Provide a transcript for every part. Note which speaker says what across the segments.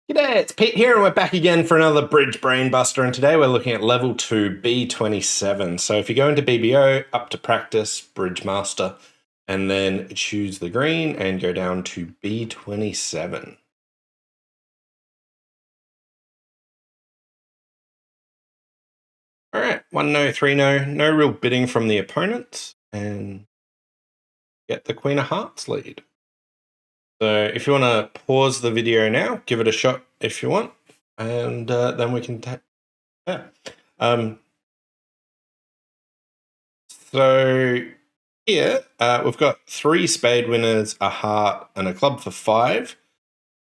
Speaker 1: G'day, it's Pete here, and we're back again for another Bridge Brainbuster, and today we're looking at level 2, B-27. So if you go into BBO, up to Practice, Bridge Master, and then choose the green and go down to B-27. Alright, 1 no, 3 no, no real bidding from the opponent, and get the Queen of Hearts lead. So if you want to pause the video now, give it a shot if you want, and then we can take... Yeah. So here we've got 3 spade winners, a heart, and a club for 5.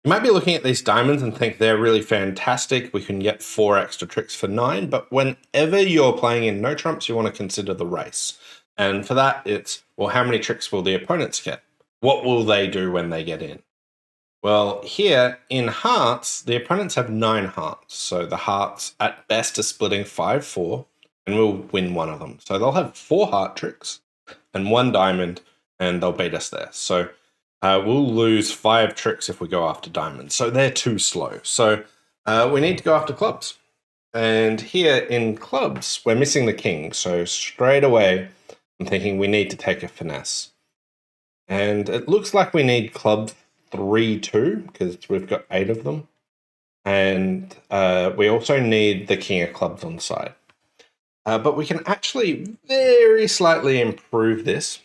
Speaker 1: You might be looking at these diamonds and think they're really fantastic. We can get 4 extra tricks for 9, but whenever you're playing in no trumps, you want to consider the race. And for that, it's, well, how many tricks will the opponents get? What will they do when they get in? Well, here in hearts, the opponents have 9 hearts. So the hearts at best are splitting 5-4, and we'll win one of them. So they'll have 4 heart tricks and 1 diamond, and they'll beat us there. So we'll lose 5 tricks if we go after diamonds. So they're too slow. So we need to go after clubs. And here in clubs, we're missing the king. So straight away, I'm thinking we need to take a finesse. And it looks like we need club 3-2 because we've got 8 of them. And we also need the king of clubs on the side. But we can actually very slightly improve this.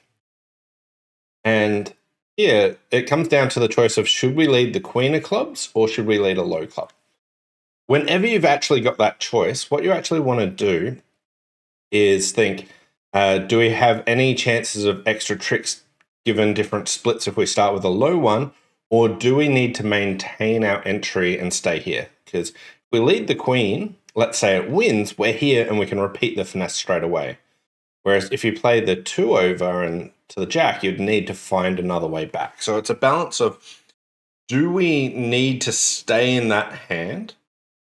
Speaker 1: And here, it comes down to the choice of should we lead the queen of clubs or should we lead a low club? Whenever you've actually got that choice, what you actually want to do is think, do we have any chances of extra tricks given different splits if we start with a low one? Or do we need to maintain our entry and stay here? Because if we lead the queen, let's say it wins, we're here and we can repeat the finesse straight away. Whereas if you play the 2 over and to the jack, you'd need to find another way back. So it's a balance of, do we need to stay in that hand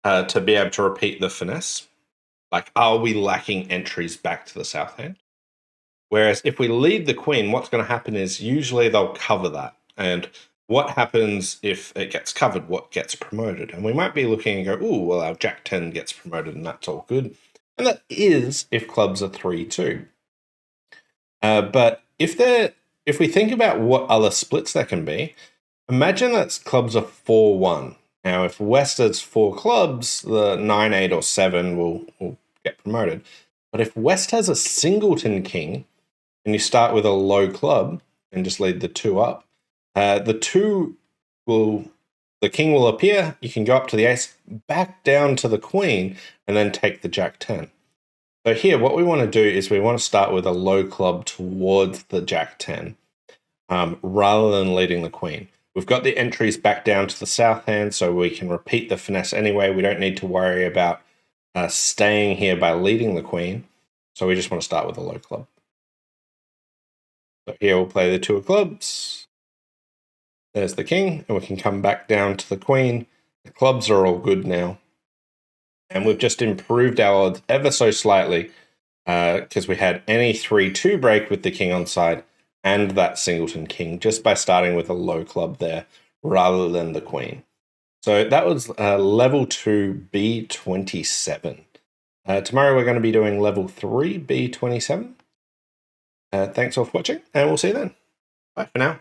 Speaker 1: to be able to repeat the finesse? Like, are we lacking entries back to the south hand? Whereas if we lead the queen, what's going to happen is usually they'll cover that. And what happens if it gets covered? What gets promoted? And we might be looking and go, oh, well, our jack 10 gets promoted and that's all good. And that is if clubs are 3-2. But if we think about what other splits there can be, imagine that clubs are 4-1. Now, if West has 4 clubs, the 9, 8, or 7 will get promoted. But if West has a singleton king, and you start with a low club and just lead the 2 up, the king will appear, you can go up to the ace, back down to the queen, and then take the jack 10. So here, what we want to do is we want to start with a low club towards the jack 10, rather than leading the queen. We've got the entries back down to the south hand, so we can repeat the finesse anyway. We don't need to worry about staying here by leading the queen. So we just want to start with a low club. So here we'll play the 2 of clubs. There's the king, and we can come back down to the queen. The clubs are all good now. And we've just improved our odds ever so slightly because we had any 3-2 break with the king on side and that singleton king just by starting with a low club there rather than the queen. So that was level 2 B-27. Tomorrow we're going to be doing level 3 B-27. Thanks all for watching, and we'll see you then. Bye for now.